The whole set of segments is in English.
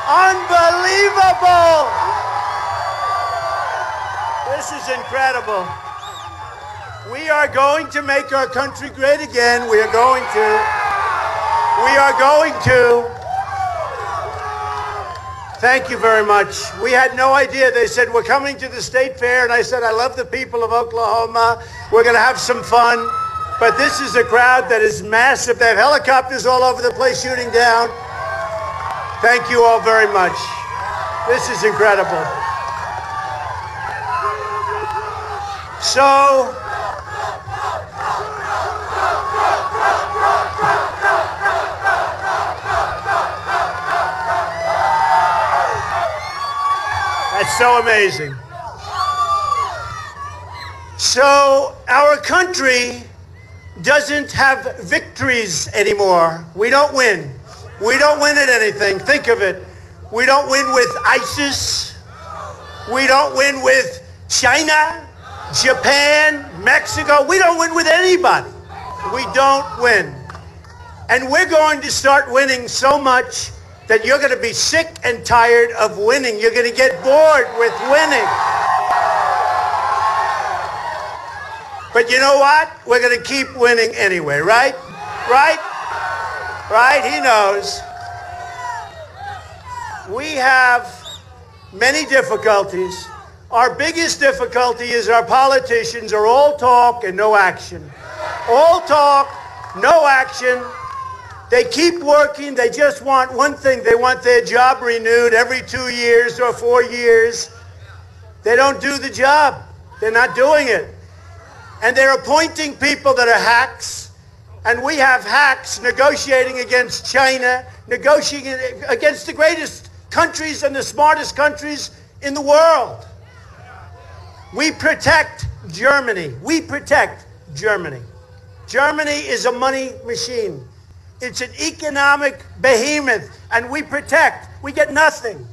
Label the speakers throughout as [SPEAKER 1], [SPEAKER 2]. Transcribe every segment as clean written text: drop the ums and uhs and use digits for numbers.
[SPEAKER 1] Unbelievable! This is incredible. We are going to make our country great again. We are going to. Thank you very much. We had no idea. They said, we're coming to the state fair. And I said, I love the people of Oklahoma. We're going to have some fun. But this is a crowd that is massive. They have helicopters all over the place shooting down. Thank you all very much. This is incredible. So, that's so amazing. So, our country doesn't have victories anymore. We don't win. We don't win at anything. Think of it. We don't win with ISIS. We don't win with China, Japan, Mexico. We don't win with anybody. We don't win. And we're going to start winning so much that you're going to be sick and tired of winning. You're going to get bored with winning. But you know what? We're going to keep winning anyway, right? Right? Right? He knows. We have many difficulties. Our biggest difficulty is our politicians are all talk and no action. All talk, no action. They keep working. They just want one thing. They want their job renewed every 2 years or 4 years. They don't do the job. They're not doing it. And they're appointing people that are hacks. And we have hacks negotiating against China, negotiating against the greatest countries and the smartest countries in the world. We protect Germany. We protect Germany. Germany is a money machine. It's an economic behemoth. And we protect. We get nothing.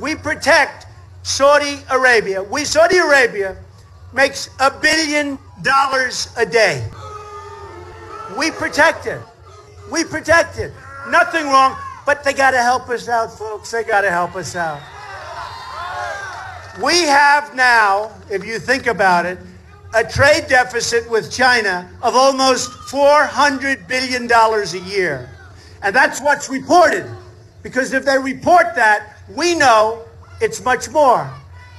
[SPEAKER 1] We protect Saudi Arabia. Saudi Arabia makes $1 billion a day. We protect it. We protect it. Nothing wrong, but they got to help us out, folks. They got to help us out. We have now, if you think about it, a trade deficit with China of almost $400 billion a year. And that's what's reported. Because if they report that, we know it's much more.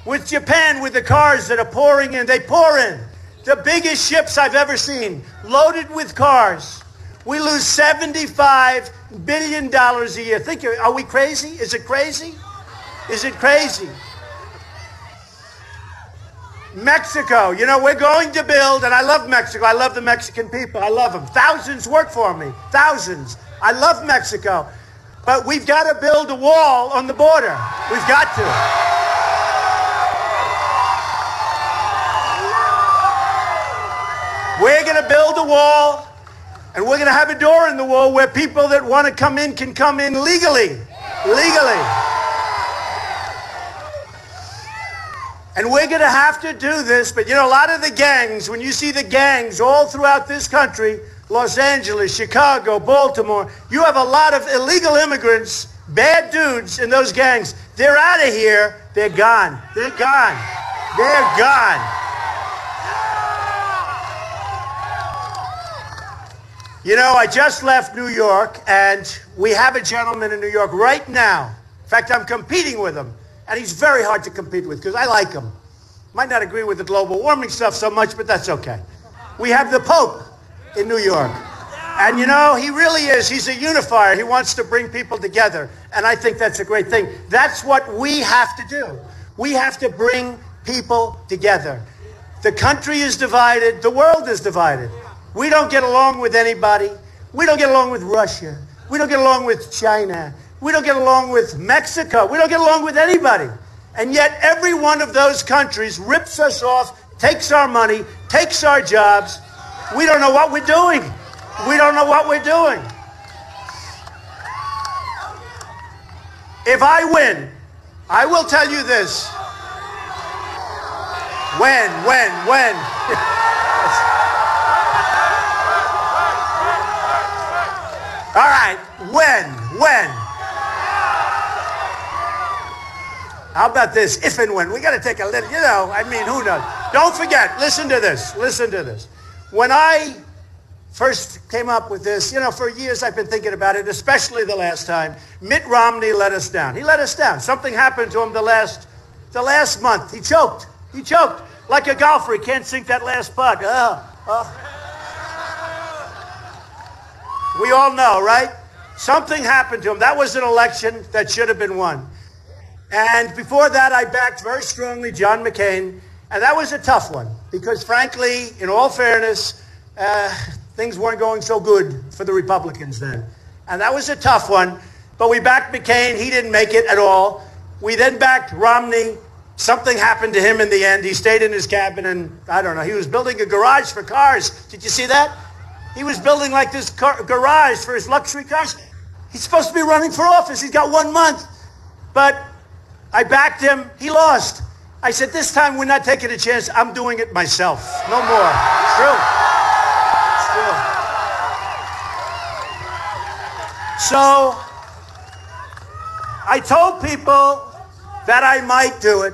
[SPEAKER 1] With Japan, with the cars that are pouring in, they pour in. The biggest ships I've ever seen, loaded with cars. We lose $75 billion a year. Think, are we crazy? Is it crazy? Is it crazy? Mexico, you know, we're going to build, and I love Mexico. I love the Mexican people. I love them. Thousands work for me. Thousands. I love Mexico. But we've got to build a wall on the border. We've got to. We're going to build a wall, and we're going to have a door in the wall where people that want to come in can come in legally. Legally. And we're going to have to do this, but you know, a lot of the gangs, when you see the gangs all throughout this country, Los Angeles, Chicago, Baltimore, you have a lot of illegal immigrants, bad dudes in those gangs. They're out of here. They're gone. They're gone. They're gone. You know, I just left New York, and we have a gentleman in New York right now. In fact, I'm competing with him, and he's very hard to compete with because I like him. Might not agree with the global warming stuff so much, but that's okay. We have the Pope in New York. And you know, he really is. He's a unifier. He wants to bring people together. And I think that's a great thing. That's what we have to do. We have to bring people together. The country is divided. The world is divided. We don't get along with anybody. We don't get along with Russia. We don't get along with China. We don't get along with Mexico. We don't get along with anybody. And yet every one of those countries rips us off, takes our money, takes our jobs. We don't know what we're doing. We don't know what we're doing. If I win, I will tell you this. When? All right, when? How about this? If and when. We got to take a little, you know, I mean, who knows? Don't forget, listen to this. Listen to this. When I first came up with this, you know, for years I've been thinking about it, especially the last time. Mitt Romney let us down. He let us down. Something happened to him the last month. He choked. He choked. Like a golfer, he can't sink that last putt. We all know, right? Something happened to him. That was an election that should have been won. And before that, I backed very strongly John McCain. And that was a tough one because, frankly, in all fairness, things weren't going so good for the Republicans then. And that was a tough one. But we backed McCain. He didn't make it at all. We then backed Romney. Something happened to him in the end. He stayed in his cabin and, I don't know, he was building a garage for cars. Did you see that? He was building like this garage for his luxury cars. He's supposed to be running for office. He's got 1 month. But I backed him. He lost. I said, this time we're not taking a chance. I'm doing it myself. No more. It's true. It's true. So I told people that I might do it.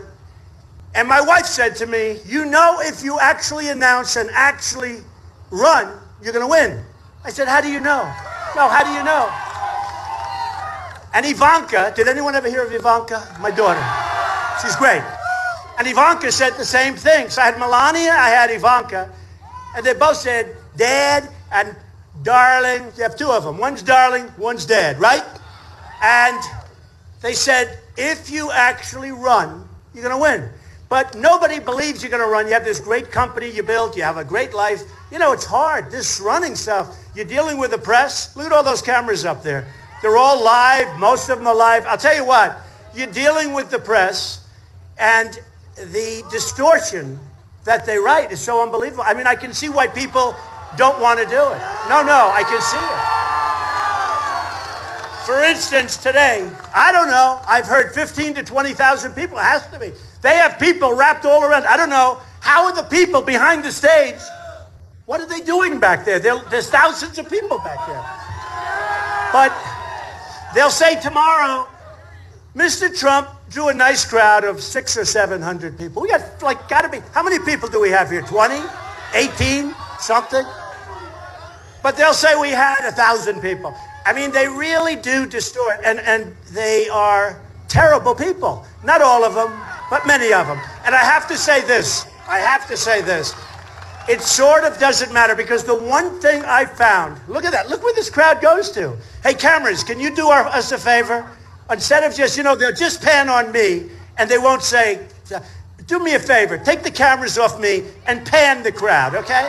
[SPEAKER 1] And my wife said to me, you know, if you actually announce and actually run, you're going to win. I said, how do you know? No, how do you know? And Ivanka, did anyone ever hear of Ivanka? My daughter. She's great. And Ivanka said the same thing. So I had Melania, I had Ivanka. And they both said, Dad and darling. You have two of them. One's darling, one's dad, right? And they said, if you actually run, you're going to win. But nobody believes you're going to run. You have this great company you built. You have a great life. You know, it's hard, this running stuff. You're dealing with the press. Look at all those cameras up there. They're all live. Most of them are live. I'll tell you what. You're dealing with the press, and the distortion that they write is so unbelievable. I mean, I can see why people don't want to do it. No, I can see it. For instance, today, I don't know, I've heard 15 to 20,000 people. It has to be. They have people wrapped all around. I don't know. How are the people behind the stage? What are they doing back there? There's thousands of people back there. But they'll say tomorrow, Mr. Trump drew a nice crowd of 600 or 700 people. We got, like, got to be, how many people do we have here? 20? 18? Something? But they'll say we had 1,000 people. I mean, they really do distort, and they are terrible people. Not all of them, but many of them. And I have to say this. It sort of doesn't matter, because the one thing I found, look at that. Look where this crowd goes to. Hey, cameras, can you do us a favor? Instead of just, they'll just pan on me, and they won't say, do me a favor. Take the cameras off me and pan the crowd, okay?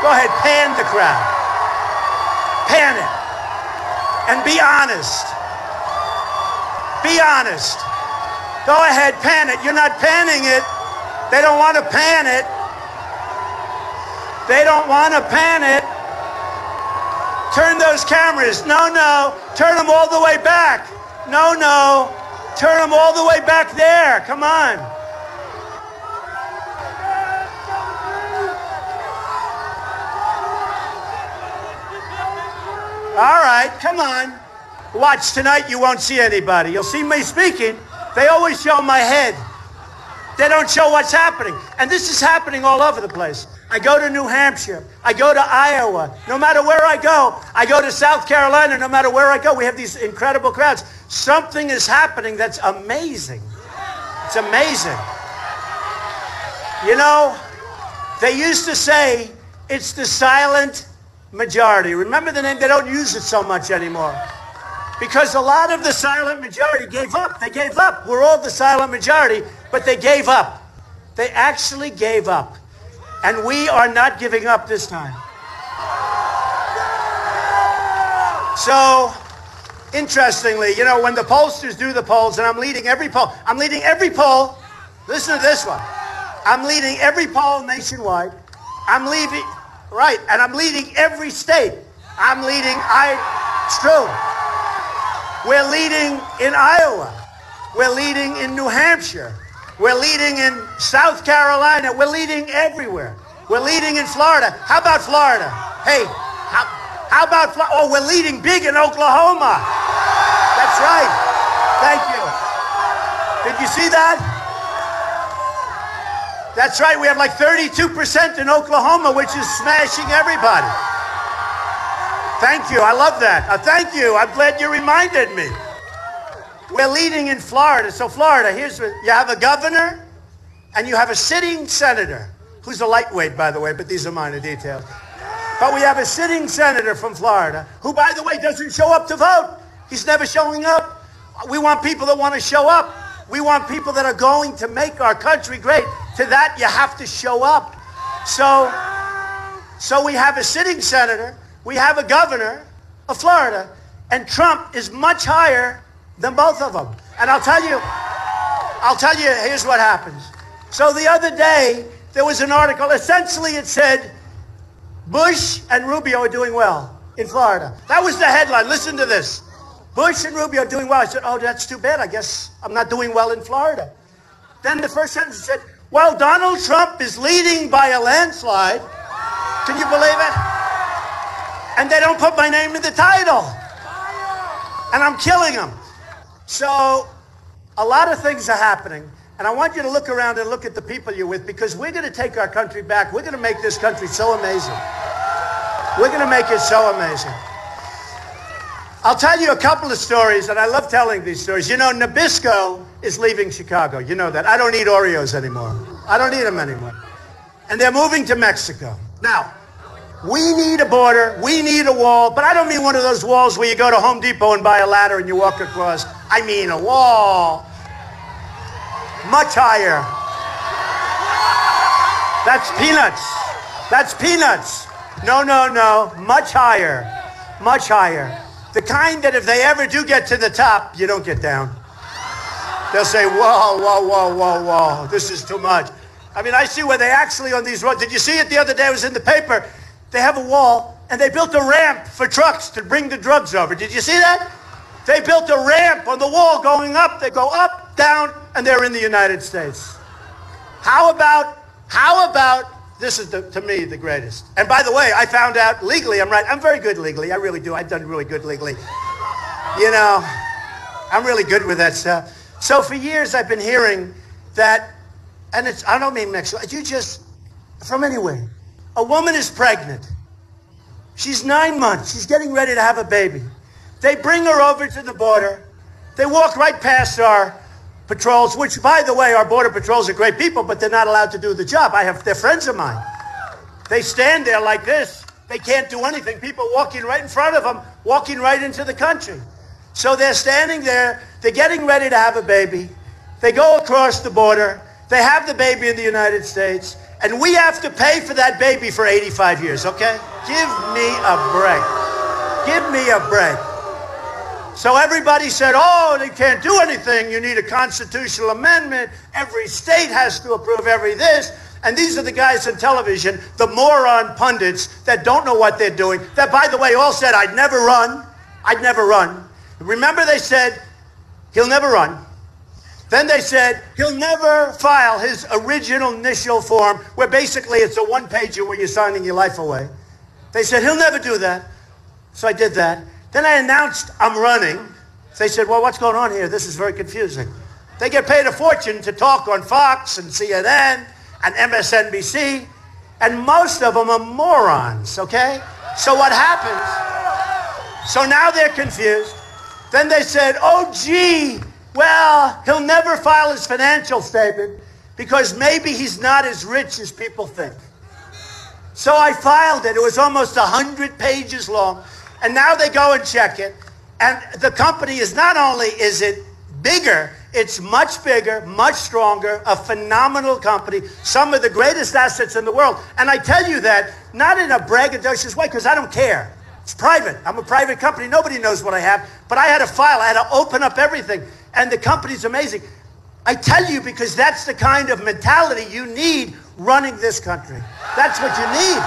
[SPEAKER 1] Go ahead, pan the crowd. Pan it. And be honest. Be honest. Go ahead, pan it. You're not panning it. They don't want to pan it. They don't want to pan it. Turn those cameras. No. Turn them all the way back. No. Turn them all the way back there. Come on. All right, come on. Watch, tonight you won't see anybody. You'll see me speaking. They always show my head. They don't show what's happening. And this is happening all over the place. I go to New Hampshire. I go to Iowa. No matter where I go to South Carolina. No matter where I go, we have these incredible crowds. Something is happening that's amazing. It's amazing. They used to say it's the silent majority. Remember the name? They don't use it so much anymore. Because a lot of the silent majority gave up. They gave up. We're all the silent majority, but they gave up. They actually gave up. And we are not giving up this time. So, interestingly, when the pollsters do the polls, and I'm leading every poll. Listen to this one. I'm leading every poll nationwide. And I'm leading every state. It's true. We're leading in Iowa. We're leading in New Hampshire. We're leading in South Carolina. We're leading everywhere. We're leading in Florida. How about Florida? Hey, how about Florida? Oh, we're leading big in Oklahoma. That's right. Thank you. Did you see that? That's right. We have like 32% in Oklahoma, which is smashing everybody. Thank you. I love that. Thank you. I'm glad you reminded me. We're leading in Florida. So Florida, here's what you have: a governor and you have a sitting senator, who's a lightweight, by the way, but these are minor details. But we have a sitting senator from Florida who, by the way, doesn't show up to vote. He's never showing up. We want people that want to show up. We want people that are going to make our country great. To that, you have to show up. So we have a sitting senator. We have a governor of Florida. And Trump is much higher than both of them. And I'll tell you, here's what happens. So the other day, there was an article. Essentially, it said, Bush and Rubio are doing well in Florida. That was the headline. Listen to this. Bush and Rubio are doing well. I said, oh, that's too bad. I guess I'm not doing well in Florida. Then the first sentence said, well, Donald Trump is leading by a landslide. Can you believe it? And they don't put my name in the title. And I'm killing them. So a lot of things are happening. And I want you to look around and look at the people you're with, because we're going to take our country back. We're going to make this country so amazing. We're going to make it so amazing. I'll tell you a couple of stories, and I love telling these stories. You know, Nabisco is leaving Chicago. You know that. I don't eat Oreos anymore. I don't eat them anymore. And they're moving to Mexico. Now, we need a border. We need a wall. But I don't mean one of those walls where you go to Home Depot and buy a ladder and you walk across. I mean a wall much higher. That's peanuts. That's peanuts. No, no, no. Much higher. Much higher. The kind that if they ever do get to the top, you don't get down. They'll say, whoa, whoa, whoa, whoa, whoa. This is too much. I mean, I see where they actually on these roads. Did you see it the other day? It was in the paper. They have a wall, and they built a ramp for trucks to bring the drugs over. Did you see that? They built a ramp on the wall going up. They go up, down, and they're in the United States. How about, this is, to me, the greatest. And by the way, I found out legally, I'm right. I'm very good legally. I really do. I've done really good legally. You know, I'm really good with that stuff. So for years, I've been hearing that, and it's, I don't mean Mexico, you just, from anywhere. A woman is pregnant. She's 9 months. She's getting ready to have a baby. They bring her over to the border. They walk right past our patrols, which, by the way, our border patrols are great people, but they're not allowed to do the job. They're friends of mine. They stand there like this. They can't do anything. People walking right in front of them, walking right into the country. So they're standing there. They're getting ready to have a baby. They go across the border. They have the baby in the United States. And we have to pay for that baby for 85 years, okay? Give me a break. Give me a break. So everybody said, oh, they can't do anything. You need a constitutional amendment. Every state has to approve every this. And these are the guys on television, the moron pundits that don't know what they're doing, that, by the way, all said, I'd never run. I'd never run. Remember, they said, he'll never run. Then they said, he'll never file his original initial form, where basically it's a one-pager where you're signing your life away. They said, he'll never do that. So I did that. Then I announced I'm running. They said, well, what's going on here? This is very confusing. They get paid a fortune to talk on Fox and CNN and MSNBC, and most of them are morons, okay? So what happens? So now they're confused. Then they said, oh, gee, well, he'll never file his financial statement because maybe he's not as rich as people think. So I filed it. It was almost 100 pages long. And now they go and check it. And the company is not only is it bigger, it's much bigger, much stronger, a phenomenal company, some of the greatest assets in the world. And I tell you that not in a braggadocious way, because I don't care. It's private. I'm a private company. Nobody knows what I have. But I had to file. I had to open up everything. And the company's amazing. I tell you because that's the kind of mentality you need running this country. That's what you need.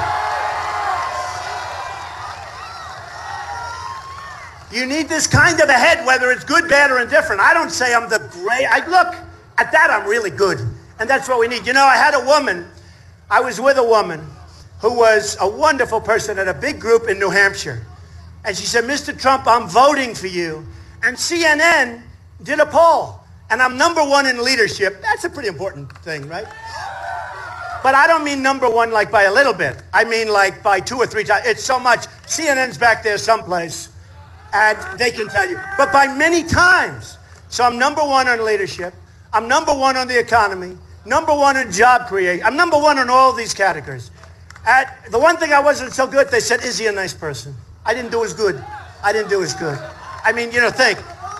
[SPEAKER 1] You need this kind of a head, whether it's good, bad, or indifferent. I don't say I'm the great. Look, at that I'm really good. And that's what we need. You know, I was with a woman who was a wonderful person at a big group in New Hampshire. And she said, Mr. Trump, I'm voting for you. And CNN did a poll. and I'm number one in leadership. That's a pretty important thing, right? But I don't mean number one like by a little bit. I mean like by 2 or 3 times. It's so much. CNN's back there someplace, and they can tell you. But by many times. So I'm number one on leadership. I'm number one on the economy. Number one in job creation. I'm number one in all these categories. The one thing I wasn't so good, they said, is he a nice person? I didn't do as good. I didn't do as good. I mean, think.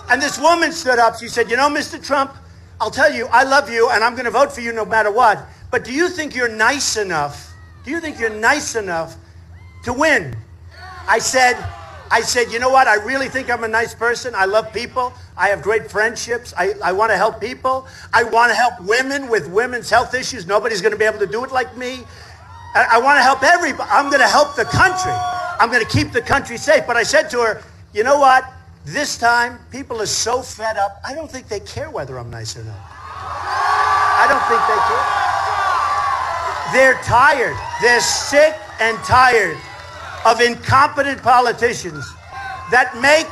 [SPEAKER 1] And this woman stood up. She said, Mr. Trump, I'll tell you, I love you, and I'm going to vote for you no matter what. But do you think you're nice enough? Do you think you're nice enough to win? I said, you know what? I really think I'm a nice person. I love people. I have great friendships. I want to help people. I want to help women with women's health issues. Nobody's going to be able to do it like me. I want to help everybody. I'm going to help the country. I'm going to keep the country safe. But I said to her, you know what? This time, people are so fed up. I don't think they care whether I'm nice or not. I don't think they care. They're tired. They're sick and tired of incompetent politicians that make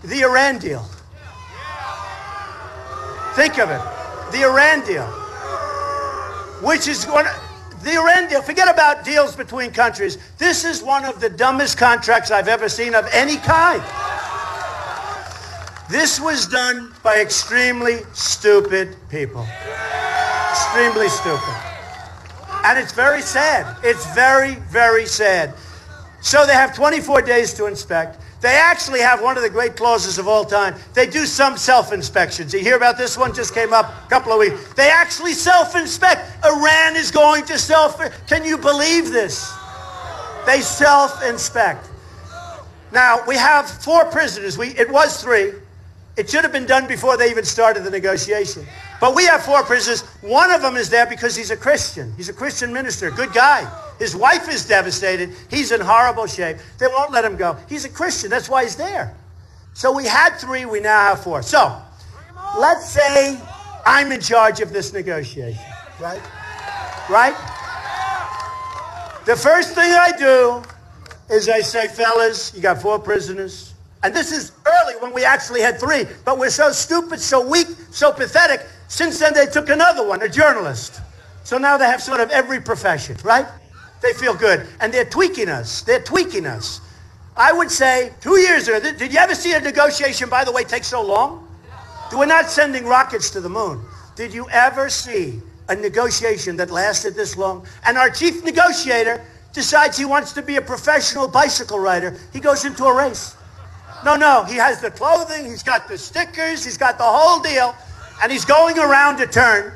[SPEAKER 1] the Iran deal. Think of it. The Iran deal. Which is going to... The Iran deal, forget about deals between countries. This is one of the dumbest contracts I've ever seen of any kind. This was done by extremely stupid people. Extremely stupid. And it's very sad. It's very, very sad. So they have 24 days to inspect. They actually have one of the great clauses of all time. They do some self-inspections. You hear about this one? Just came up a couple of weeks. They actually self-inspect. Iran is going to Can you believe this? They self-inspect. Now, we have 4 prisoners. It was 3. It should have been done before they even started the negotiation. But we have 4 prisoners. One of them is there because he's a Christian. He's a Christian minister, good guy. His wife is devastated. He's in horrible shape. They won't let him go. He's a Christian. That's why he's there. So we had 3. We now have 4. So let's say I'm in charge of this negotiation, right? Right? The first thing I do is I say, fellas, you got 4 prisoners. And this is early when we actually had 3. But we're so stupid, so weak, so pathetic. Since then, they took another one, a journalist. So now they have sort of every profession, right? They feel good. And they're tweaking us. They're tweaking us. I would say 2 years ago, did you ever see a negotiation, by the way, take so long? We're not sending rockets to the moon. Did you ever see a negotiation that lasted this long? And our chief negotiator decides he wants to be a professional bicycle rider. He goes into a race. No, he has the clothing, he's got the stickers, he's got the whole deal, and he's going around a turn,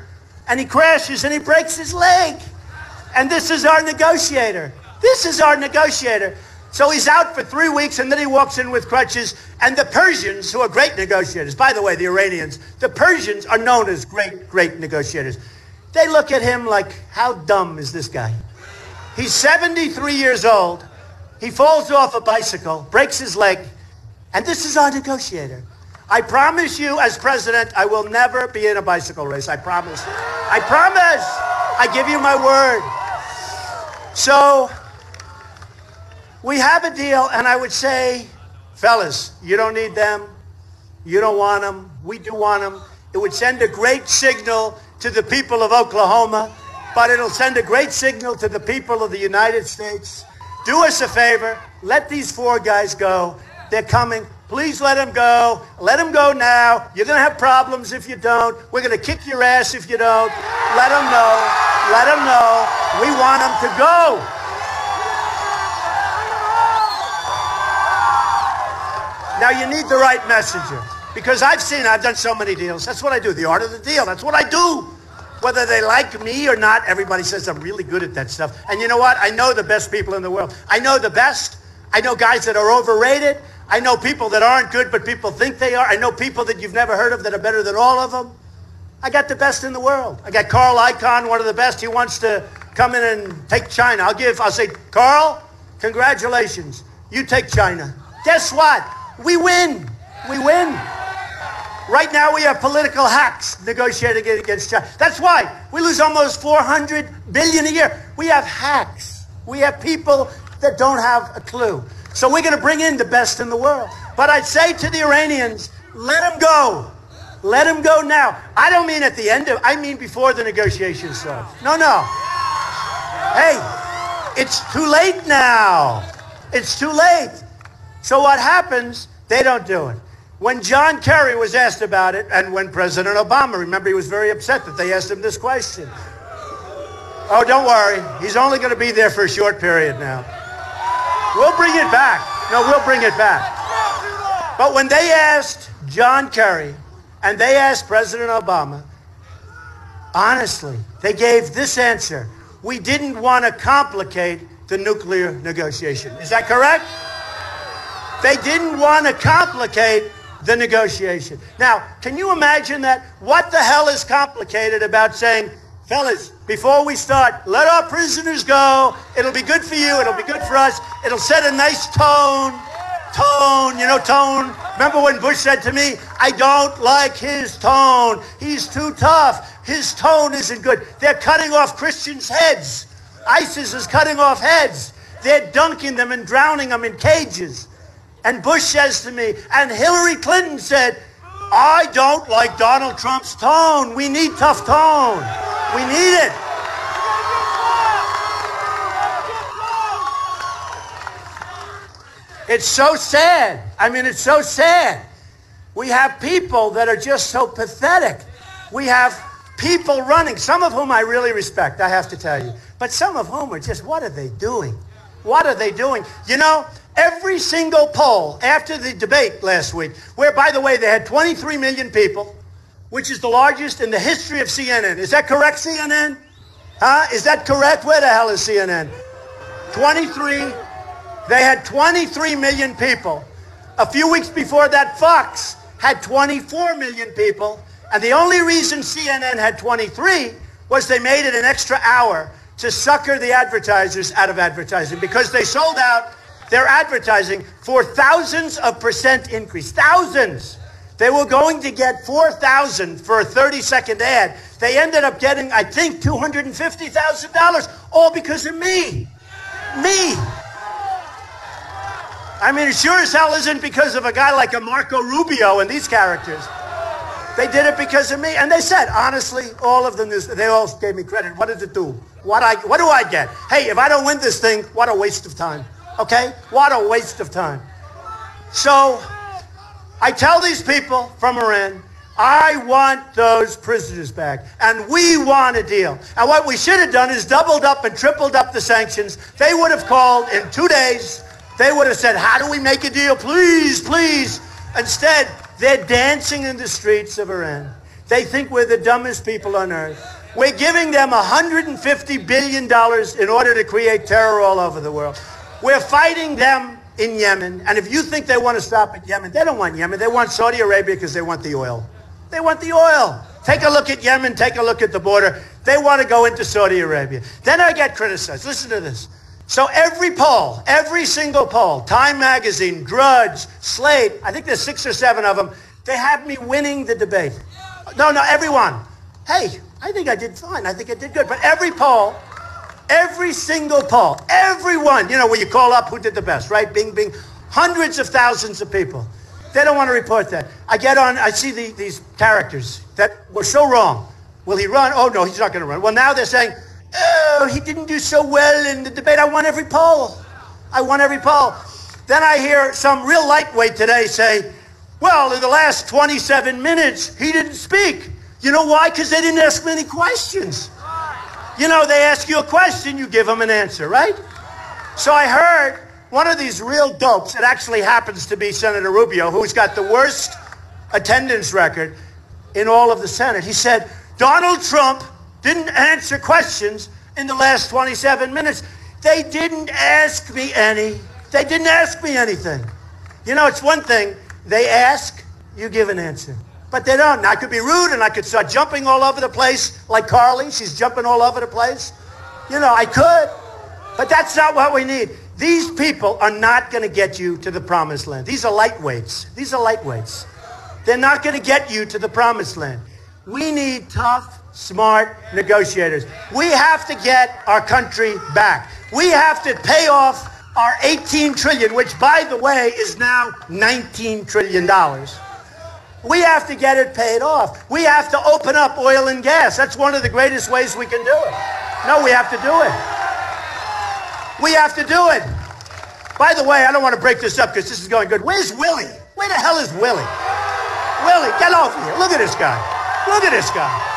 [SPEAKER 1] and he crashes and he breaks his leg. And this is our negotiator. This is our negotiator. So he's out for 3 weeks, and then he walks in with crutches. And the Persians, who are great negotiators, by the way, the Iranians, the Persians are known as great, great negotiators. They look at him like, how dumb is this guy? He's 73 years old. He falls off a bicycle, breaks his leg, and this is our negotiator. I promise you, as president, I will never be in a bicycle race. I promise. I promise. I give you my word. So we have a deal, and I would say, fellas, you don't need them. You don't want them. We do want them. It would send a great signal to the people of Oklahoma, but it'll send a great signal to the people of the United States. Do us a favor. Let these 4 guys go. They're coming. Please let them go. Let them go now. You're going to have problems if you don't. We're going to kick your ass if you don't. Let them know. Let them know. We want them to go. Now, you need the right messenger. Because I've done so many deals. That's what I do. The art of the deal. That's what I do. Whether they like me or not, everybody says I'm really good at that stuff. And you know what? I know the best people in the world. I know the best. I know guys that are overrated. I know people that aren't good, but people think they are. I know people that you've never heard of that are better than all of them. I got the best in the world. I got Carl Icahn, one of the best. He wants to come in and take China. I'll say, Carl, congratulations. You take China. Guess what? We win. We win. Right now we have political hacks negotiating against China. That's why we lose almost $400 billion a year. We have hacks. We have people that don't have a clue. So we're going to bring in the best in the world. But I'd say to the Iranians, let them go. Let him go now. I don't mean at the end of, I mean before the negotiations start. No, no. Hey, it's too late now. It's too late. So what happens? They don't do it. When John Kerry was asked about it, and when President Obama, remember, he was very upset that they asked him this question. Oh, don't worry. He's only going to be there for a short period now. We'll bring it back. No, we'll bring it back. But when they asked John Kerry and they asked President Obama, honestly, they gave this answer. We didn't want to complicate the nuclear negotiation. Is that correct? They didn't want to complicate the negotiation. Now, can you imagine that? What the hell is complicated about saying, fellas, before we start, let our prisoners go. It'll be good for you. It'll be good for us. It'll set a nice tone. Tone, you know, tone. Remember when Bush said to me, I don't like his tone. He's too tough. His tone isn't good. They're cutting off Christians' heads. ISIS is cutting off heads. They're dunking them and drowning them in cages. And Bush says to me, and Hillary Clinton said, I don't like Donald Trump's tone. We need tough tone. We need it. It's so sad. I mean, it's so sad. We have people that are just so pathetic. We have people running, some of whom I really respect, I have to tell you. But some of whom are just, what are they doing? What are they doing? You know, every single poll after the debate last week, where, by the way, they had 23 million people, which is the largest in the history of CNN. Is that correct, CNN? Huh? Is that correct? Where the hell is CNN? 23. They had 23 million people. A few weeks before that, Fox had 24 million people. And the only reason CNN had 23 was they made it an extra hour to sucker the advertisers out of advertising because they sold out their advertising for thousands of % increase. Thousands. They were going to get 4,000 for a 30-second ad. They ended up getting, I think, $250,000, all because of me. Me. I mean, it sure as hell isn't because of a guy like a Marco Rubio and these characters. They did it because of me. And they said, honestly, all of them, they all gave me credit. What does it do? What do I get? Hey, if I don't win this thing, what a waste of time. Okay? What a waste of time. So I tell these people from Iran, I want those prisoners back. And we want a deal. And what we should have done is doubled up and tripled up the sanctions. They would have called in 2 days. They would have said, how do we make a deal? Please, please. Instead, they're dancing in the streets of Iran. They think we're the dumbest people on earth. We're giving them $150 billion in order to create terror all over the world. We're fighting them in Yemen. And if you think they want to stop at Yemen, they don't want Yemen. They want Saudi Arabia because they want the oil. They want the oil. Take a look at Yemen. Take a look at the border. They want to go into Saudi Arabia. Then I get criticized. Listen to this. So every poll, every single poll, Time Magazine, Drudge, Slate, I think there's 6 or 7 of them, they have me winning the debate. No, everyone. Hey, I think I did fine. I think I did good. But every poll, every single poll, everyone, you know, where you call up who did the best, right? Bing, bing. Hundreds of thousands of people. They don't want to report that. I get on, I see these characters that were so wrong. Will he run? Oh, no, he's not going to run. Well, now they're saying, oh, he didn't do so well in the debate. I won every poll. I won every poll. Then I hear some real lightweight today say, well, in the last 27 minutes, he didn't speak. You know why? Because they didn't ask many questions. You know, they ask you a question, you give them an answer, right? So I heard one of these real dopes, it actually happens to be Senator Rubio, who's got the worst attendance record in all of the Senate. He said, Donald Trump didn't answer questions in the last 27 minutes. They didn't ask me any. They didn't ask me anything. You know, it's one thing. They ask, you give an answer. But they don't. And I could be rude and I could start jumping all over the place like Carly. She's jumping all over the place. You know, I could. But that's not what we need. These people are not going to get you to the promised land. These are lightweights. These are lightweights. They're not going to get you to the promised land. We need tough, smart negotiators. We have to get our country back. We have to pay off our $18 trillion, which, by the way, is now $19 trillion. We have to get it paid off. We have to open up oil and gas. That's one of the greatest ways we can do it. No, we have to do it. We have to do it. By the way, I don't want to break this up because this is going good. Where's Willie? Where the hell is Willie? Willie, get over here. Look at this guy. Look at this guy.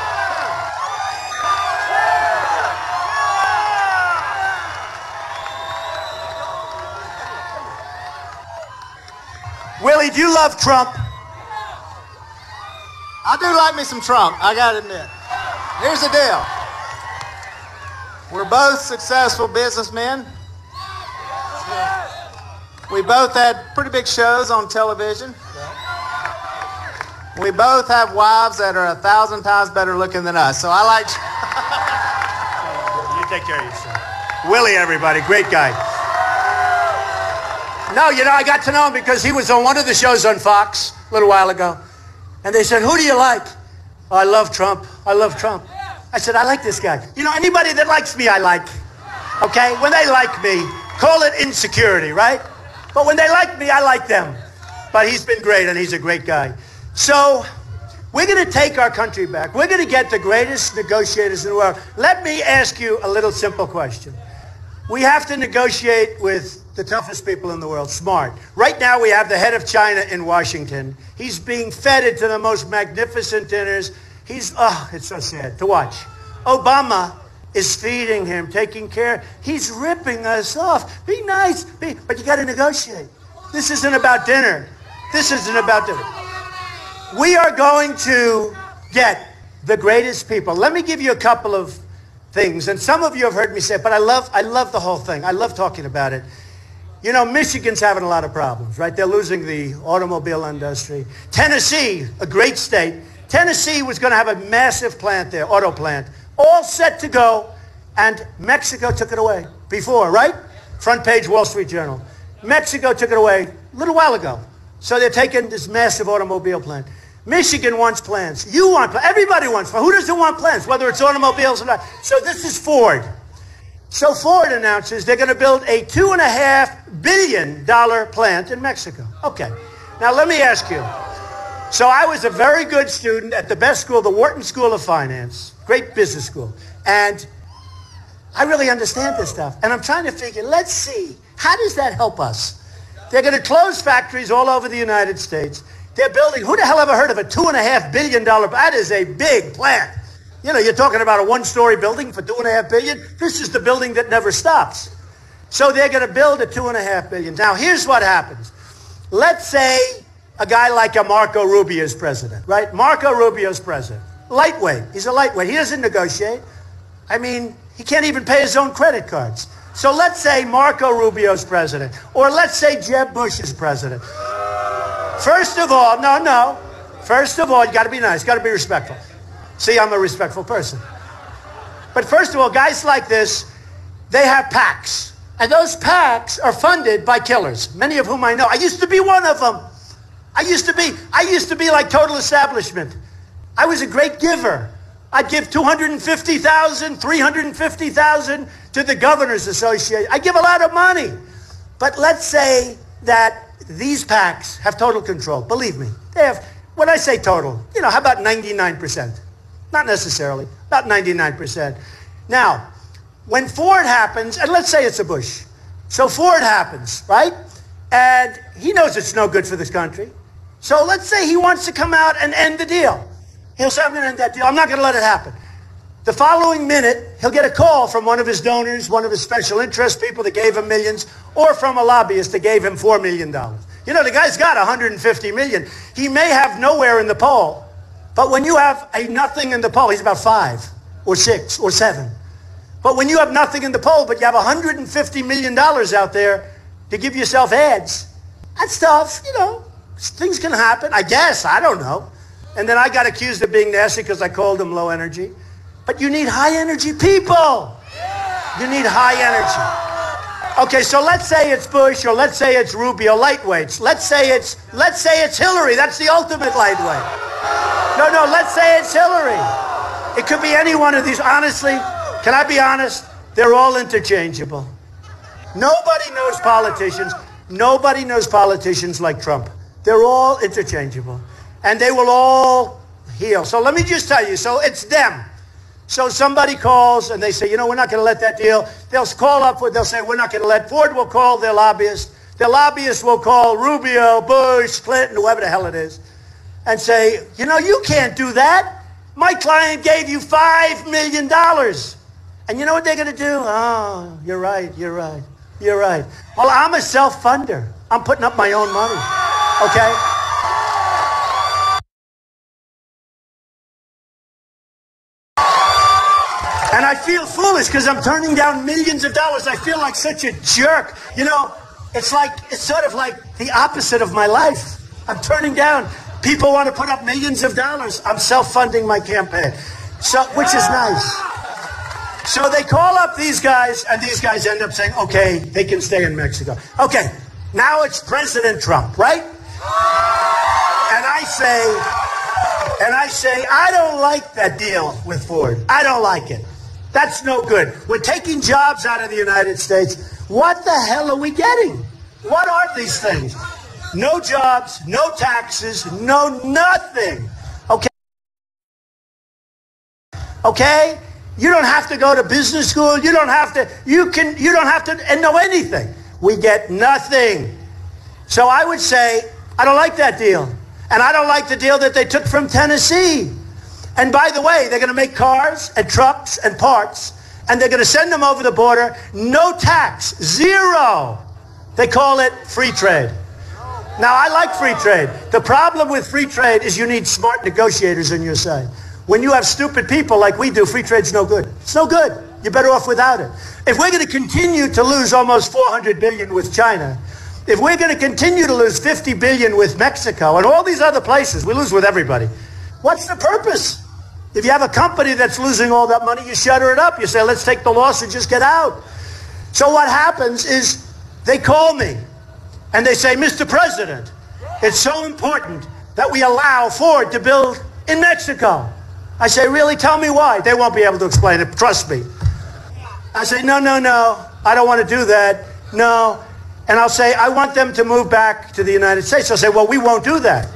[SPEAKER 1] Willie, do you love Trump?
[SPEAKER 2] I do like me some Trump, I gotta admit. Here's the deal. We're both successful businessmen. We both had pretty big shows on television. We both have wives that are 1,000 times better looking than us. So I like...
[SPEAKER 1] You take care of yourself. Willie, everybody, great guy. No, you know, I got to know him because he was on one of the shows on Fox a little while ago. And they said, who do you like? Oh, I love Trump. I love Trump. I said, I like this guy. You know, anybody that likes me, I like. Okay? When they like me, call it insecurity, right? But when they like me, I like them. But he's been great, and he's a great guy. So we're going to take our country back. We're going to get the greatest negotiators in the world. Let me ask you a little simple question. We have to negotiate with the toughest people in the world, smart. Right now, we have the head of China in Washington. He's being feted to the most magnificent dinners. It's so sad to watch. Obama is feeding him, taking care. He's ripping us off. Be nice, but you got to negotiate. This isn't about dinner. This isn't about dinner. We are going to get the greatest people. Let me give you a couple of things, and some of you have heard me say it, but I love the whole thing. I love talking about it. You know, Michigan's having a lot of problems, right? They're losing the automobile industry. Tennessee, a great state. Tennessee was going to have a massive plant there, auto plant, all set to go, and Mexico took it away before, right? Front page Wall Street Journal. Mexico took it away a little while ago. So they're taking this massive automobile plant. Michigan wants plans. You want plans. Everybody wants plans. Who doesn't want plans, whether it's automobiles or not? So this is Ford. So Ford announces they're going to build a $2.5 billion plant in Mexico. Okay. Now let me ask you. So I was a very good student at the best school, the Wharton School of Finance, great business school. And I really understand this stuff. And I'm trying to figure, let's see, how does that help us? They're going to close factories all over the United States. They're building, who the hell ever heard of a $2.5 billion? That is a big plant. You know, you're talking about a one-story building for $2.5 billion. This is the building that never stops. So they're going to build a $2.5 billion. Now, here's what happens. Let's say a guy like a Marco Rubio is president, right? Marco Rubio's president. Lightweight. He's a lightweight. He doesn't negotiate. I mean, he can't even pay his own credit cards. So let's say Marco Rubio's president. Or let's say Jeb Bush is president. First of all, no. First of all, you got to be nice. Got to be respectful. See, I'm a respectful person. But first of all, guys like this, they have PACs. And those PACs are funded by killers, many of whom I know. I used to be one of them. I used to be like total establishment. I was a great giver. I'd give $250,000, $350,000 to the Governors Association. I give a lot of money. But let's say that these PACs have total control. Believe me, they have, when I say total, you know, how about 99%? Not necessarily, about 99%. Now, when Ford happens, and let's say it's a Bush. So Ford happens, right? And he knows it's no good for this country. So let's say he wants to come out and end the deal. He'll say, I'm going to end that deal. I'm not going to let it happen. The following minute, he'll get a call from one of his donors, one of his special interest people that gave him millions, or from a lobbyist that gave him $4 million. You know, the guy's got $150 million. He may have nowhere in the poll, but when you have a nothing in the poll, he's about 5 or 6 or 7. But when you have nothing in the poll, but you have $150 million out there to give yourself ads, that's tough, you know. Things can happen, I guess, I don't know. And then I got accused of being nasty because I called them low energy. But you need high energy people. You need high energy. Okay, so let's say it's Bush, or let's say it's Rubio, lightweights. Let's say it's Hillary. That's the ultimate lightweight. No, let's say it's Hillary. It could be any one of these. Honestly, can I be honest? They're all interchangeable. Nobody knows politicians. Nobody knows politicians like Trump. They're all interchangeable. and they will all heal. So let me just tell you, so it's them. So somebody calls and they say, you know, we're not going to let that deal. They'll call up, they'll say, we're not going to let. Ford will call their lobbyist. Their lobbyist will call Rubio, Bush, Clinton, whoever the hell it is, and say, you know, you can't do that. My client gave you $5 million. And you know what they're going to do? Oh, you're right. Well, I'm a self-funder. I'm putting up my own money, okay? And I feel foolish because I'm turning down millions of dollars. I feel like such a jerk. You know, it's sort of like the opposite of my life. I'm turning down. People want to put up millions of dollars. I'm self-funding my campaign, which is nice. So they call up these guys, and these guys end up saying, okay, they can stay in Mexico. Okay, now it's President Trump, right? And I say, I don't like that deal with Ford. I don't like it. That's no good. We're taking jobs out of the United States. What the hell are we getting? What are these things? No jobs, no taxes, no nothing. Okay? Okay? You don't have to go to business school. You don't have to know anything. We get nothing. So I would say, I don't like that deal. And I don't like the deal that they took from Tennessee. And by the way, they're going to make cars and trucks and parts, and they're going to send them over the border. No tax, zero. They call it free trade. Now, I like free trade. The problem with free trade is you need smart negotiators on your side. When you have stupid people like we do, free trade's no good. It's no good. You're better off without it. If we're going to continue to lose almost $400 billion with China, if we're going to continue to lose $50 billion with Mexico and all these other places, we lose with everybody. What's the purpose? If you have a company that's losing all that money, you shutter it up. You say, let's take the loss and just get out. So what happens is they call me and they say, Mr. President, it's so important that we allow Ford to build in Mexico. I say, really? Tell me why. They won't be able to explain it. Trust me. I say, no. I don't want to do that. No. And I'll say, I want them to move back to the United States. I'll say, well, we won't do that.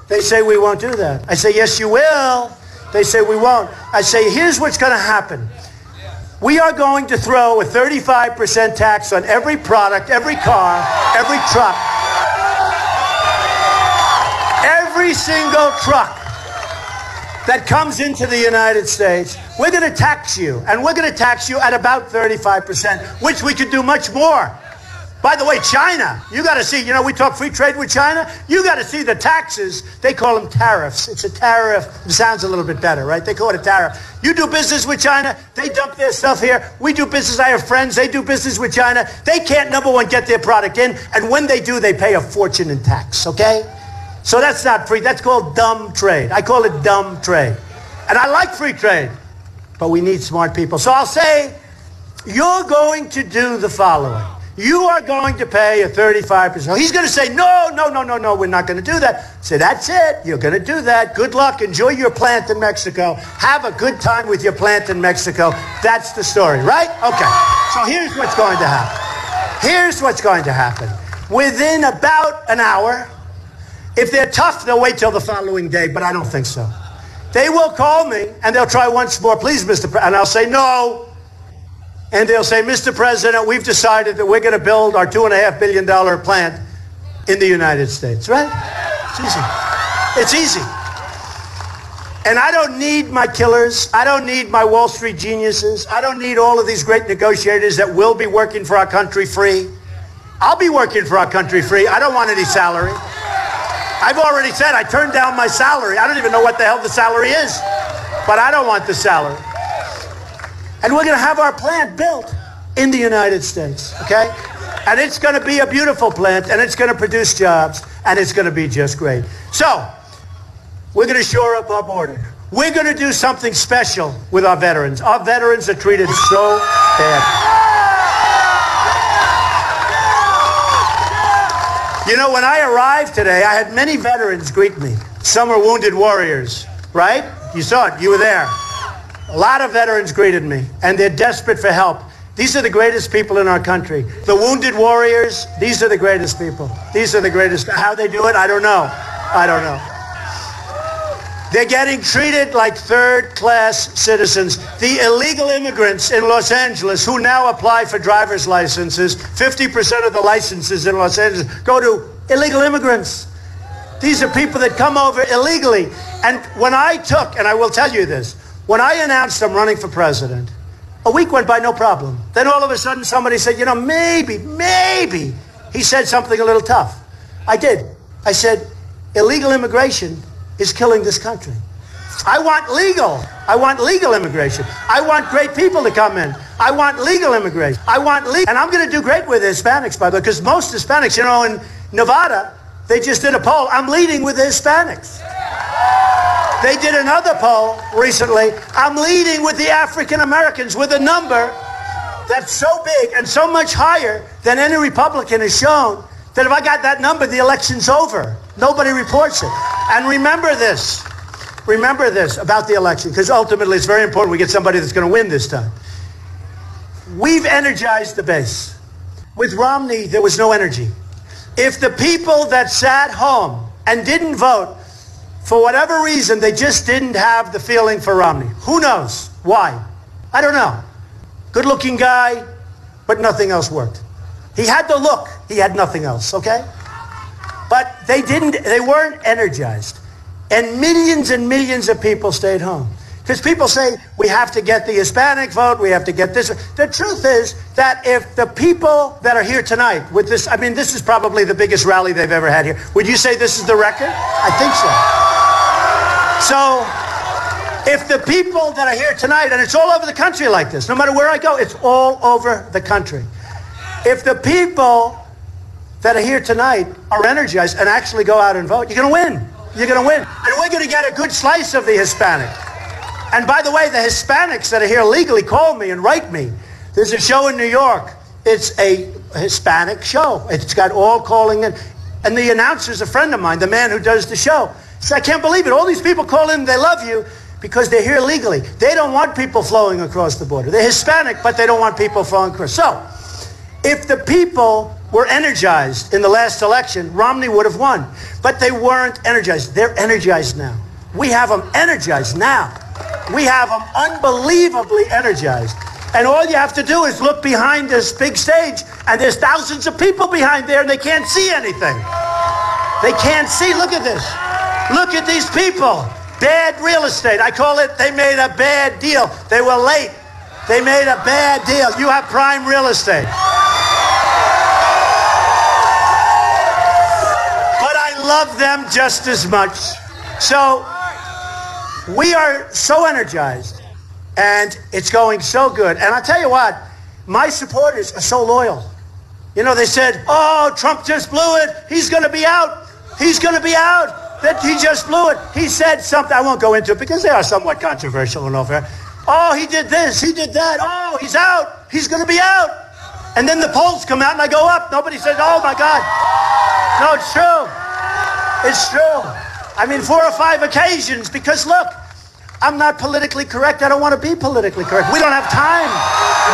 [SPEAKER 1] They say, we won't do that. I say, yes, you will. They say, we won't. I say, here's what's going to happen. We are going to throw a 35% tax on every product, every car, every truck. Every single truck that comes into the United States, we're going to tax you. And we're going to tax you at about 35%, which we could do much more. By the way, China, you got to see, you know, we talk free trade with China. You got to see the taxes. They call them tariffs. It's a tariff. It sounds a little bit better, right? They call it a tariff. You do business with China. They dump their stuff here. We do business. I have friends. They do business with China. They can't, number one, get their product in. And when they do, they pay a fortune in tax, okay? So that's not free. That's called dumb trade. I call it dumb trade. And I like free trade, but we need smart people. So I'll say, you're going to do the following. You are going to pay a 35%. He's going to say, no, we're not going to do that. Say, that's it. You're going to do that. Good luck. Enjoy your plant in Mexico. Have a good time with your plant in Mexico. That's the story, right? Okay. So here's what's going to happen. Here's what's going to happen. Within about an hour, if they're tough, they'll wait till the following day, but I don't think so. They will call me, and they'll try once more. Please, Mr. President. And I'll say, no. And they'll say, Mr. President, we've decided that we're going to build our $2.5 billion plant in the United States, right? It's easy. It's easy. And I don't need my killers. I don't need my Wall Street geniuses. I don't need all of these great negotiators that will be working for our country free. I'll be working for our country free. I don't want any salary. I've already said I turned down my salary. I don't even know what the hell the salary is, but I don't want the salary. And we're going to have our plant built in the United States, okay? And it's going to be a beautiful plant, and it's going to produce jobs, and it's going to be just great. So, we're going to shore up our border. We're going to do something special with our veterans. Our veterans are treated so bad. You know, when I arrived today, I had many veterans greet me. Some are wounded warriors, right? You saw it. You were there. A lot of veterans greeted me, and they're desperate for help. These are the greatest people in our country. The wounded warriors, these are the greatest people. These are the greatest. How they do it, I don't know. I don't know. They're getting treated like third-class citizens. The illegal immigrants in Los Angeles who now apply for driver's licenses, 50% of the licenses in Los Angeles go to illegal immigrants. These are people that come over illegally. And when I took, and I will tell you this, when I announced I'm running for president, a week went by, no problem. Then all of a sudden somebody said, you know, maybe. He said something a little tough. I did. I said, illegal immigration is killing this country. I want legal immigration. I want great people to come in. I want legal immigration. And I'm going to do great with Hispanics, by the way, because most Hispanics, you know, in Nevada, they just did a poll. I'm leading with the Hispanics. They did another poll recently. I'm leading with the African Americans with a number that's so big and so much higher than any Republican has shown that if I got that number, the election's over. Nobody reports it. And remember this about the election, because ultimately it's very important we get somebody that's going to win this time. We've energized the base. With Romney, there was no energy. If the people that sat home and didn't vote, for whatever reason, they just didn't have the feeling for Romney. Who knows why? I don't know. Good-looking guy, but nothing else worked. He had the look. He had nothing else, okay? But they weren't energized. And millions of people stayed home. Because people say, we have to get the Hispanic vote, we have to get this. The truth is that if the people that are here tonight with this, I mean, this is probably the biggest rally they've ever had here. Would you say this is the record? I think so. So, if the people that are here tonight, and it's all over the country like this, no matter where I go, it's all over the country. If the people that are here tonight are energized and actually go out and vote, you're going to win. You're going to win. And we're going to get a good slice of the Hispanic. And by the way, the Hispanics that are here legally call me and write me. There's a show in New York. It's a Hispanic show. It's got all calling in. And the announcer's a friend of mine, the man who does the show. He said, I can't believe it. All these people call in, they love you because they're here legally. They don't want people flowing across the border. They're Hispanic, but they don't want people flowing across. So, if the people were energized in the last election, Romney would have won. But they weren't energized. They're energized now. We have them energized now. We have them unbelievably energized. And all you have to do is look behind this big stage, and there's thousands of people behind there, and they can't see anything. They can't see. Look at this. Look at these people. Bad real estate. I call it, they made a bad deal. They were late. They made a bad deal. You have prime real estate. But I love them just as much. So, we are so energized, and it's going so good. And I'll tell you what, my supporters are so loyal. You know, they said, oh, Trump just blew it. He's going to be out. He's going to be out. That he just blew it. He said something. I won't go into it because they are somewhat controversial and all that. Oh, he did this. He did that. Oh, he's out. He's going to be out. And then the polls come out and I go up. Nobody says, oh, my God. No, it's true. It's true. I mean, 4 or 5 occasions, because look, I'm not politically correct. I don't want to be politically correct. We don't have time.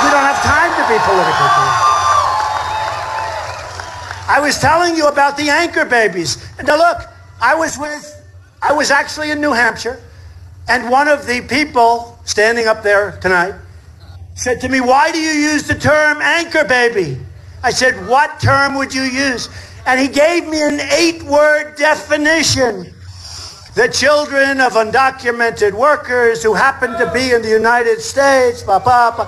[SPEAKER 1] We don't have time to be politically correct. I was telling you about the anchor babies. And now look, I was actually in New Hampshire, and one of the people standing up there tonight said to me, why do you use the term anchor baby? I said, what term would you use? And he gave me an 8-word definition. The children of undocumented workers who happen to be in the United States, blah, blah, blah.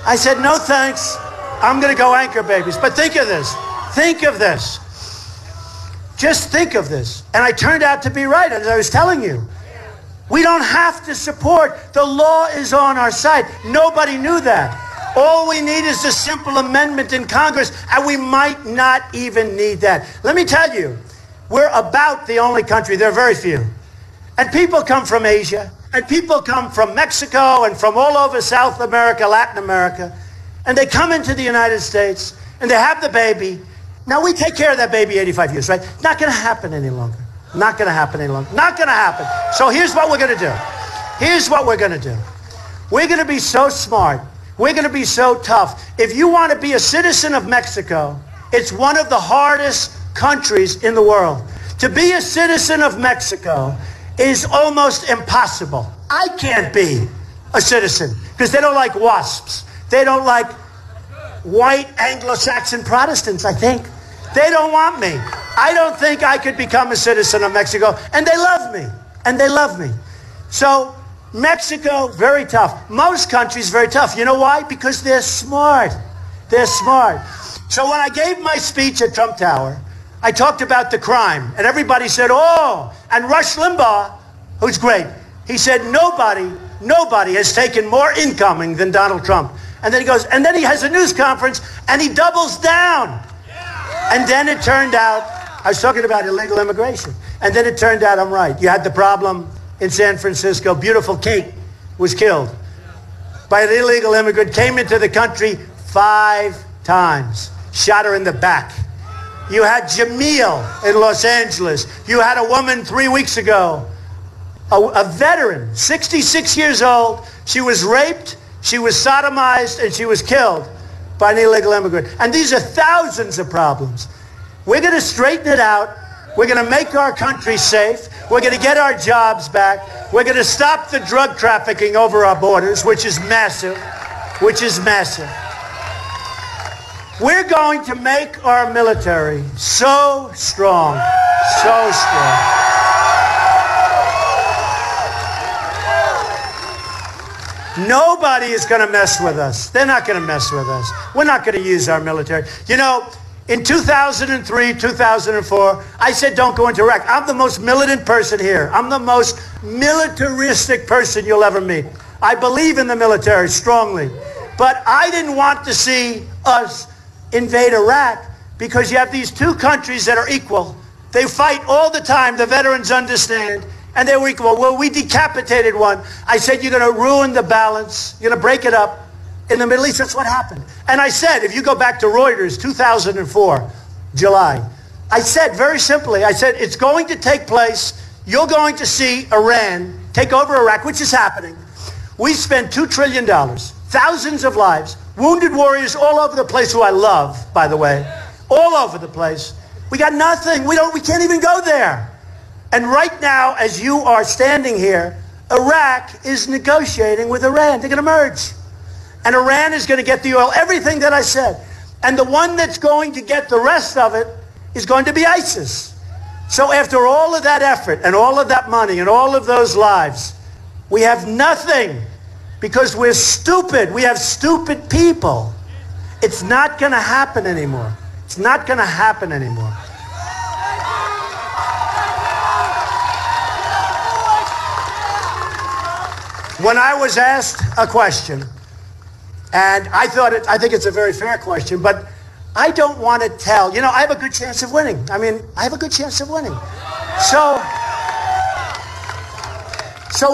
[SPEAKER 1] I said, no thanks. I'm going to go anchor babies. But think of this. Think of this. Just think of this. And I turned out to be right, as I was telling you. We don't have to support. The law is on our side. Nobody knew that. All we need is a simple amendment in Congress, and we might not even need that. Let me tell you, we're about the only country, there are very few. And people come from Asia, and people come from Mexico, and from all over South America, Latin America, and they come into the United States, and they have the baby. Now, we take care of that baby 85 years, right? Not going to happen any longer. Not going to happen any longer. Not going to happen. So here's what we're going to do. Here's what we're going to do. We're going to be so smart. We're going to be so tough. If you want to be a citizen of Mexico, it's one of the hardest countries in the world. To be a citizen of Mexico is almost impossible. I can't be a citizen because they don't like WASPs. They don't like white Anglo-Saxon Protestants, I think. They don't want me. I don't think I could become a citizen of Mexico. And they love me. And they love me. So Mexico, very tough. Most countries, very tough. You know why? Because they're smart. They're smart. So when I gave my speech at Trump Tower, I talked about the crime. And everybody said, oh. And Rush Limbaugh, who's great, he said, nobody has taken more incoming than Donald Trump. And then he goes, and then he has a news conference, and he doubles down. And then it turned out, I was talking about illegal immigration. And then it turned out I'm right. You had the problem in San Francisco. Beautiful Kate was killed by an illegal immigrant, came into the country 5 times, shot her in the back. You had Jamil in Los Angeles. You had a woman 3 weeks ago, a veteran, 66 years old. She was raped, she was sodomized, and she was killed by an illegal immigrant. And these are thousands of problems. We're going to straighten it out. We're going to make our country safe. We're going to get our jobs back. We're going to stop the drug trafficking over our borders, which is massive, We're going to make our military so strong, so strong. Nobody is going to mess with us. They're not going to mess with us. We're not going to use our military. You know, in 2003, 2004, I said don't go into Iraq. I'm the most militant person here. I'm the most militaristic person you'll ever meet. I believe in the military strongly. But I didn't want to see us invade Iraq because you have these two countries that are equal. They fight all the time. The veterans understand. And they were equal. Well, we decapitated one. I said, you're going to ruin the balance. You're going to break it up. In the Middle East, that's what happened. And I said, if you go back to Reuters, 2004, July, I said very simply, I said, it's going to take place. You're going to see Iran take over Iraq, which is happening. We spent $2 trillion, thousands of lives, wounded warriors all over the place, who I love, by the way, all over the place. We got nothing. We can't even go there. And right now, as you are standing here, Iraq is negotiating with Iran. They're going to merge. And Iran is going to get the oil, everything that I said. And the one that's going to get the rest of it is going to be ISIS. So after all of that effort and all of that money and all of those lives, we have nothing because we're stupid. We have stupid people. It's not going to happen anymore. It's not going to happen anymore. When I was asked a question, and I think it's a very fair question, but I don't want to tell. You know, I have a good chance of winning. I mean, I have a good chance of winning. So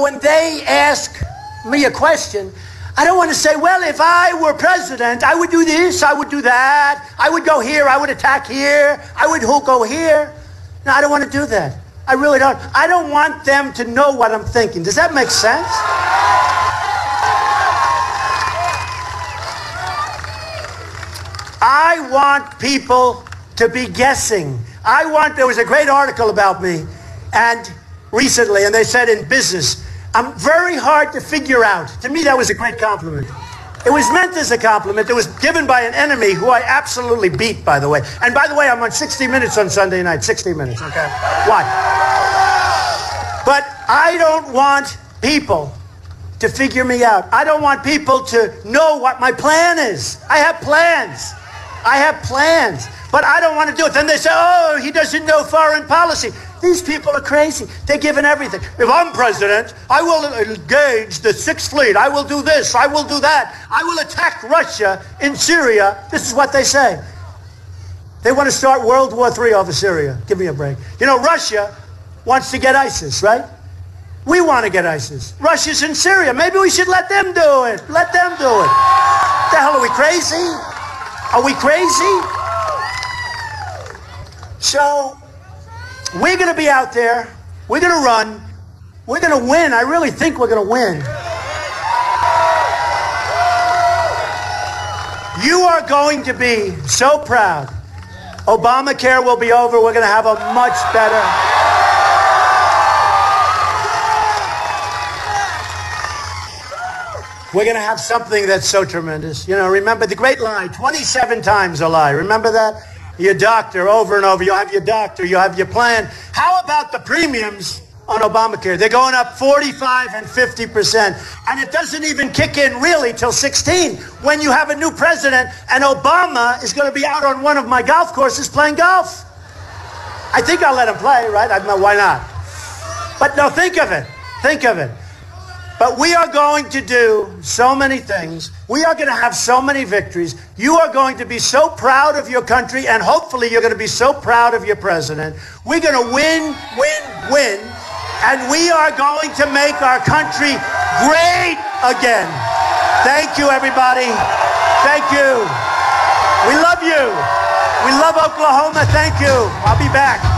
[SPEAKER 1] when they ask me a question, I don't want to say, well, if I were president, I would do this, I would do that, I would go here, I would attack here, I would go here. No, I don't want to do that. I really don't. I don't want them to know what I'm thinking. Does that make sense? I want people to be guessing. There was a great article about me and recently, and they said in business, I'm very hard to figure out. To me, that was a great compliment. It was meant as a compliment. It was given by an enemy who I absolutely beat, by the way. And by the way, I'm on 60 Minutes on Sunday night. 60 Minutes, okay? Why? But I don't want people to figure me out. I don't want people to know what my plan is. I have plans. But I don't want to do it. Then they say, oh, he doesn't know foreign policy. These people are crazy. They're giving everything. If I'm president, I will engage the Sixth Fleet. I will do this. I will do that. I will attack Russia in Syria. This is what they say. They want to start World War III over Syria. Give me a break. You know, Russia wants to get ISIS, right? We want to get ISIS. Russia's in Syria. Maybe we should let them do it. Let them do it. The hell, are we crazy? Are we crazy? So we're going to be out there. We're going to run. We're going to win. I really think we're going to win. You are going to be so proud. Obamacare will be over. We're going to have a much better. we're going to have something that's so tremendous. You know, remember the great lie, 27 times a lie. Remember that? Your doctor, over and over. You have your doctor, you have your plan. How about the premiums on Obamacare? They're going up 45 and 50%. And it doesn't even kick in really till 16 when you have a new president and Obama is going to be out on one of my golf courses playing golf. I think I'll let him play, right? I don't know, why not? But no, think of it. Think of it. But we are going to do so many things. We are going to have so many victories. You are going to be so proud of your country, and hopefully you're going to be so proud of your president. We're going to win, win, win, and we are going to make our country great again. Thank you, everybody. Thank you. We love you. We love Oklahoma. Thank you. I'll be back.